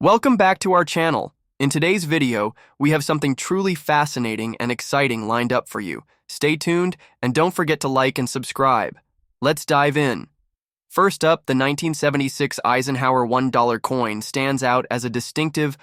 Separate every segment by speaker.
Speaker 1: Welcome back to our channel. In today's video, we have something truly fascinating and exciting lined up for you. Stay tuned and don't forget to like and subscribe. Let's dive in. First up, the 1976 Eisenhower $1 coin stands out as a distinctive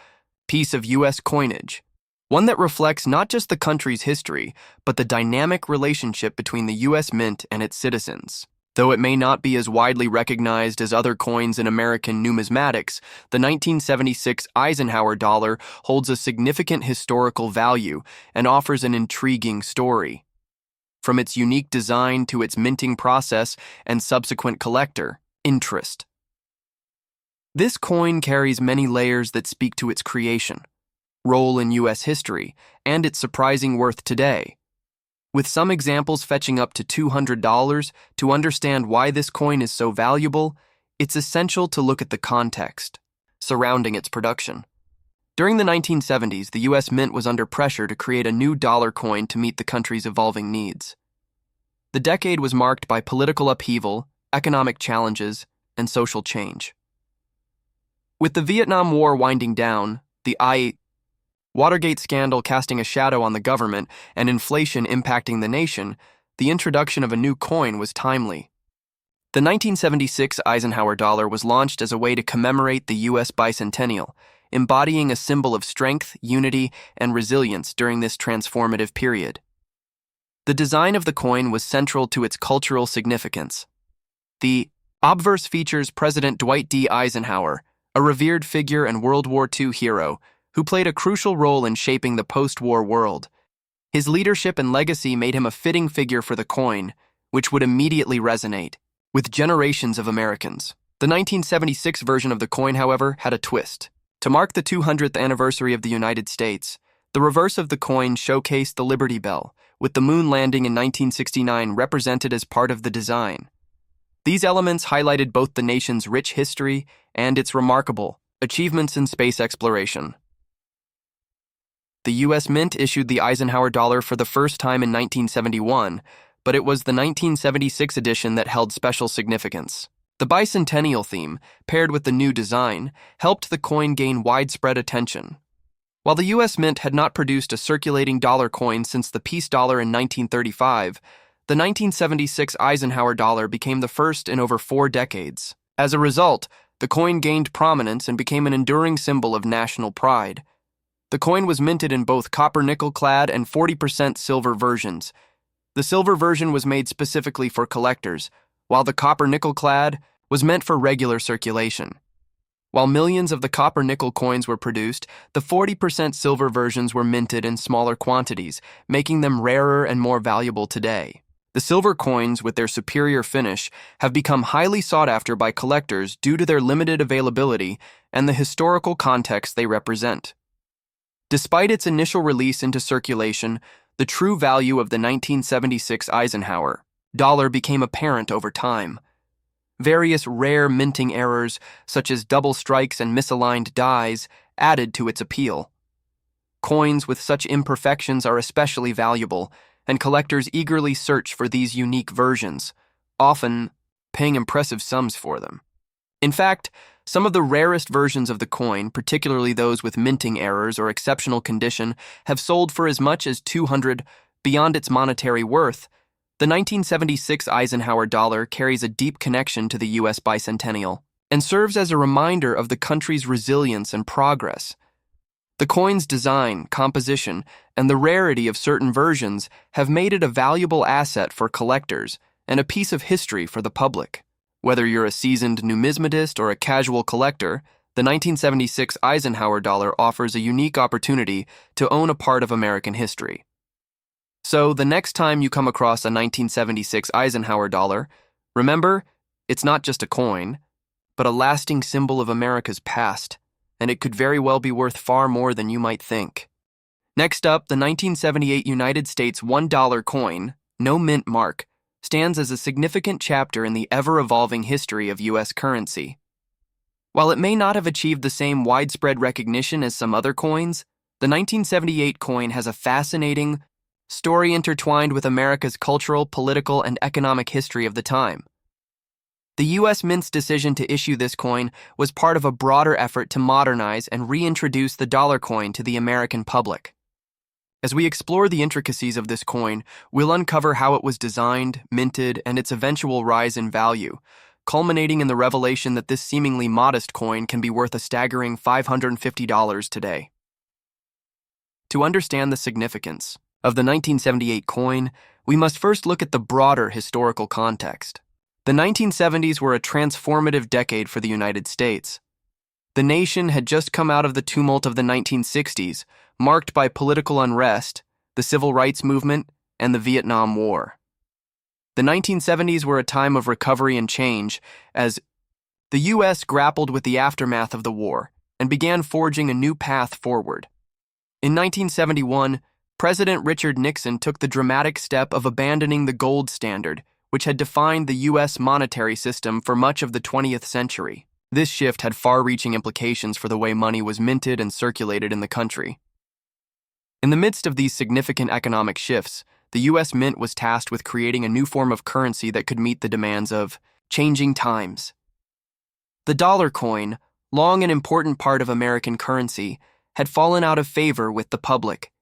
Speaker 1: piece of U.S. coinage, one that reflects not just the country's history, but the dynamic relationship between the U.S. Mint and its citizens. Though it may not be as widely recognized as other coins in American numismatics, the 1976 Eisenhower dollar holds a significant historical value and offers an intriguing story. From its unique design to its minting process and subsequent collector interest. This coin carries many layers that speak to its creation, role in U.S. history, and its surprising worth today. With some examples fetching up to $200, to understand why this coin is so valuable, it's essential to look at the context surrounding its production. During the 1970s, the U.S. Mint was under pressure to create a new dollar coin to meet the country's evolving needs. The decade was marked by political upheaval, economic challenges, and social change. With the Vietnam War winding down, the Watergate scandal casting a shadow on the government, and inflation impacting the nation, the introduction of a new coin was timely. The 1976 Eisenhower dollar was launched as a way to commemorate the U.S. bicentennial, embodying a symbol of strength, unity, and resilience during this transformative period. The design of the coin was central to its cultural significance. The obverse features President Dwight D. Eisenhower, a revered figure and World War II hero, who played a crucial role in shaping the post-war world. His leadership and legacy made him a fitting figure for the coin, which would immediately resonate with generations of Americans. The 1976 version of the coin, however, had a twist. To mark the 200th anniversary of the United States, the reverse of the coin showcased the Liberty Bell, with the moon landing in 1969 represented as part of the design. These elements highlighted both the nation's rich history and its remarkable achievements in space exploration. The U.S. Mint issued the Eisenhower dollar for the first time in 1971, but it was the 1976 edition that held special significance. The bicentennial theme, paired with the new design, helped the coin gain widespread attention. While the U.S. Mint had not produced a circulating dollar coin since the peace dollar in 1935, the 1976 Eisenhower dollar became the first in over 4 decades. As a result, the coin gained prominence and became an enduring symbol of national pride. The coin was minted in both copper-nickel-clad and 40% silver versions. The silver version was made specifically for collectors, while the copper-nickel-clad was meant for regular circulation. While millions of the copper-nickel coins were produced, the 40% silver versions were minted in smaller quantities, making them rarer and more valuable today. The silver coins, with their superior finish, have become highly sought after by collectors due to their limited availability and the historical context they represent. Despite its initial release into circulation, the true value of the 1976 Eisenhower dollar became apparent over time. Various rare minting errors, such as double strikes and misaligned dies, added to its appeal. Coins with such imperfections are especially valuable, and collectors eagerly search for these unique versions, often paying impressive sums for them. In fact, some of the rarest versions of the coin, particularly those with minting errors or exceptional condition, have sold for as much as $200. Beyond its monetary worth, the 1976 Eisenhower dollar carries a deep connection to the U.S. bicentennial and serves as a reminder of the country's resilience and progress. The coin's design, composition, and the rarity of certain versions have made it a valuable asset for collectors and a piece of history for the public. Whether you're a seasoned numismatist or a casual collector, the 1976 Eisenhower dollar offers a unique opportunity to own a part of American history. So, the next time you come across a 1976 Eisenhower dollar, remember, it's not just a coin, but a lasting symbol of America's past, and it could very well be worth far more than you might think. Next up, the 1978 United States $1 coin, no mint mark, stands as a significant chapter in the ever-evolving history of U.S. currency. While it may not have achieved the same widespread recognition as some other coins, the 1978 coin has a fascinating story intertwined with America's cultural, political, and economic history of the time. The U.S. Mint's decision to issue this coin was part of a broader effort to modernize and reintroduce the dollar coin to the American public. As we explore the intricacies of this coin, we'll uncover how it was designed, minted, and its eventual rise in value, culminating in the revelation that this seemingly modest coin can be worth a staggering $550 today. To understand the significance of the 1978 coin, we must first look at the broader historical context. The 1970s were a transformative decade for the United States. The nation had just come out of the tumult of the 1960s, marked by political unrest, the Civil Rights Movement, and the Vietnam War. The 1970s were a time of recovery and change as the U.S. grappled with the aftermath of the war and began forging a new path forward. In 1971, President Richard Nixon took the dramatic step of abandoning the gold standard, which had defined the U.S. monetary system for much of the 20th century. This shift had far-reaching implications for the way money was minted and circulated in the country. In the midst of these significant economic shifts, the U.S. Mint was tasked with creating a new form of currency that could meet the demands of changing times. The dollar coin, long an important part of American currency, had fallen out of favor with the public.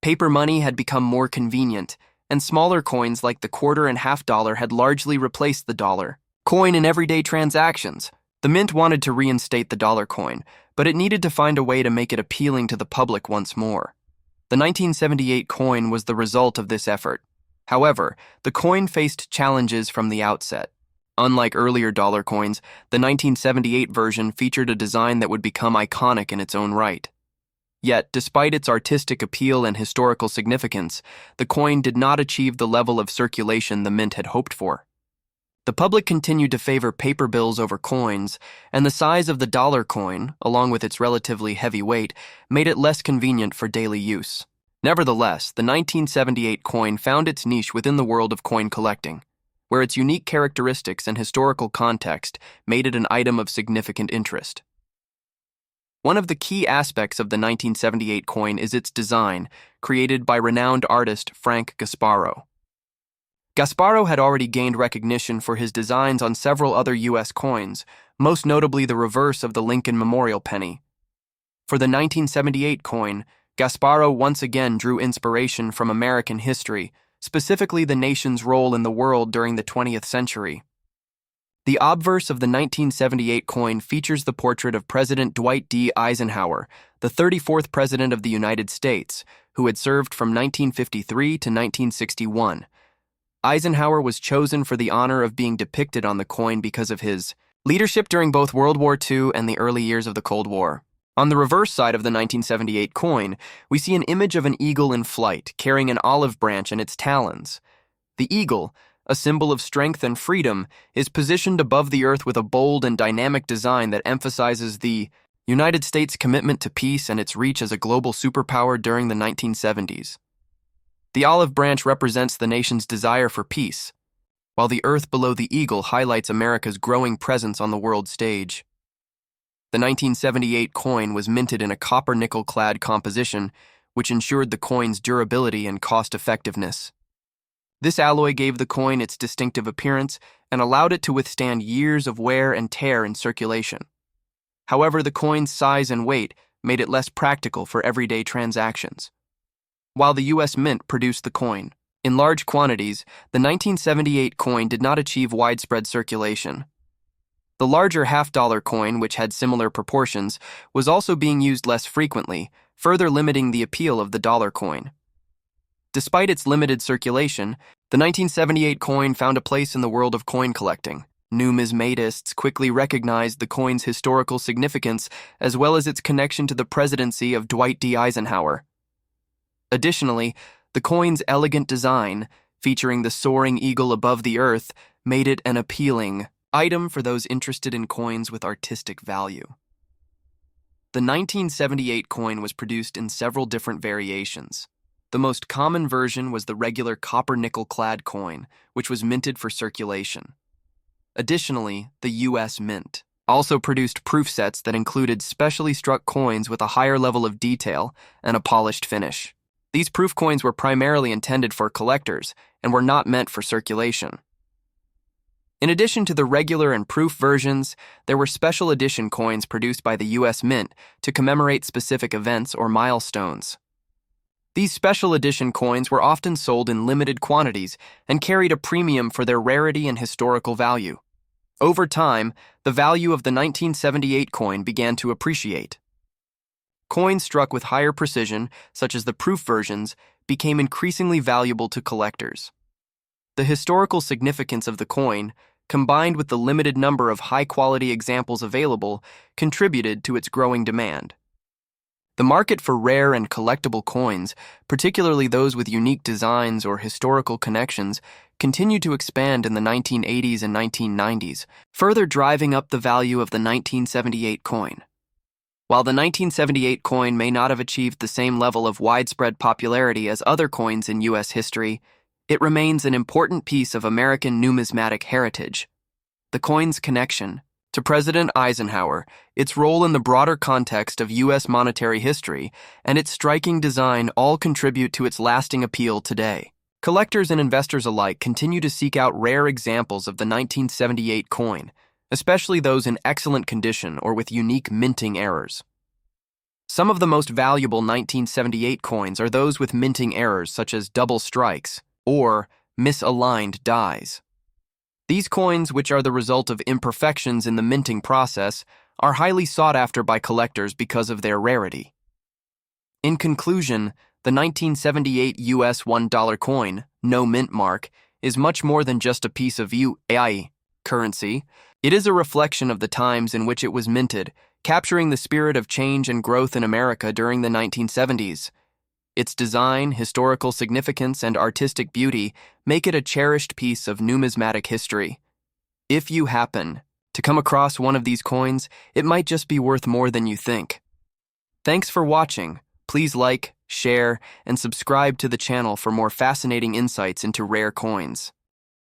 Speaker 1: Paper money had become more convenient, and smaller coins like the quarter and half dollar had largely replaced the dollar coin in everyday transactions. The Mint wanted to reinstate the dollar coin, but it needed to find a way to make it appealing to the public once more. The 1978 coin was the result of this effort. However, the coin faced challenges from the outset. Unlike earlier dollar coins, the 1978 version featured a design that would become iconic in its own right. Yet, despite its artistic appeal and historical significance, the coin did not achieve the level of circulation the Mint had hoped for. The public continued to favor paper bills over coins, and the size of the dollar coin, along with its relatively heavy weight, made it less convenient for daily use. Nevertheless, the 1978 coin found its niche within the world of coin collecting, where its unique characteristics and historical context made it an item of significant interest. One of the key aspects of the 1978 coin is its design, created by renowned artist Frank Gasparo. Gasparo had already gained recognition for his designs on several other U.S. coins, most notably the reverse of the Lincoln Memorial penny. For the 1978 coin, Gasparo once again drew inspiration from American history, specifically the nation's role in the world during the 20th century. The obverse of the 1978 coin features the portrait of President Dwight D. Eisenhower, the 34th President of the United States, who had served from 1953 to 1961. Eisenhower was chosen for the honor of being depicted on the coin because of his leadership during both World War II and the early years of the Cold War. On the reverse side of the 1978 coin, we see an image of an eagle in flight, carrying an olive branch in its talons. The eagle, a symbol of strength and freedom, is positioned above the earth with a bold and dynamic design that emphasizes the United States' commitment to peace and its reach as a global superpower during the 1970s. The olive branch represents the nation's desire for peace, while the earth below the eagle highlights America's growing presence on the world stage. The 1978 coin was minted in a copper-nickel-clad composition, which ensured the coin's durability and cost-effectiveness. This alloy gave the coin its distinctive appearance and allowed it to withstand years of wear and tear in circulation. However, the coin's size and weight made it less practical for everyday transactions. While the U.S. Mint produced the coin in large quantities, the 1978 coin did not achieve widespread circulation. The larger half-dollar coin, which had similar proportions, was also being used less frequently, further limiting the appeal of the dollar coin. Despite its limited circulation, the 1978 coin found a place in the world of coin collecting. Numismatists quickly recognized the coin's historical significance as well as its connection to the presidency of Dwight D. Eisenhower. Additionally, the coin's elegant design, featuring the soaring eagle above the earth, made it an appealing item for those interested in coins with artistic value. The 1978 coin was produced in several different variations. The most common version was the regular copper-nickel-clad coin, which was minted for circulation. Additionally, the U.S. Mint also produced proof sets that included specially struck coins with a higher level of detail and a polished finish. These proof coins were primarily intended for collectors and were not meant for circulation. In addition to the regular and proof versions, there were special edition coins produced by the U.S. Mint to commemorate specific events or milestones. These special edition coins were often sold in limited quantities and carried a premium for their rarity and historical value. Over time, the value of the 1978 coin began to appreciate. Coins struck with higher precision, such as the proof versions, became increasingly valuable to collectors. The historical significance of the coin, combined with the limited number of high-quality examples available, contributed to its growing demand. The market for rare and collectible coins, particularly those with unique designs or historical connections, continued to expand in the 1980s and 1990s, further driving up the value of the 1978 coin. While the 1978 coin may not have achieved the same level of widespread popularity as other coins in U.S. history, it remains an important piece of American numismatic heritage. The coin's connection to President Eisenhower, its role in the broader context of U.S. monetary history, and its striking design all contribute to its lasting appeal today. Collectors and investors alike continue to seek out rare examples of the 1978 coin, especially those in excellent condition or with unique minting errors. Some of the most valuable 1978 coins are those with minting errors such as double strikes or misaligned dies. These coins, which are the result of imperfections in the minting process, are highly sought after by collectors because of their rarity. In conclusion, the 1978 US $1 coin, no mint mark, is much more than just a piece of U.S. currency. It is a reflection of the times in which it was minted, capturing the spirit of change and growth in America during the 1970s. Its design, historical significance, and artistic beauty make it a cherished piece of numismatic history. If you happen to come across one of these coins, it might just be worth more than you think. Thanks for watching. Please like, share, and subscribe to the channel for more fascinating insights into rare coins.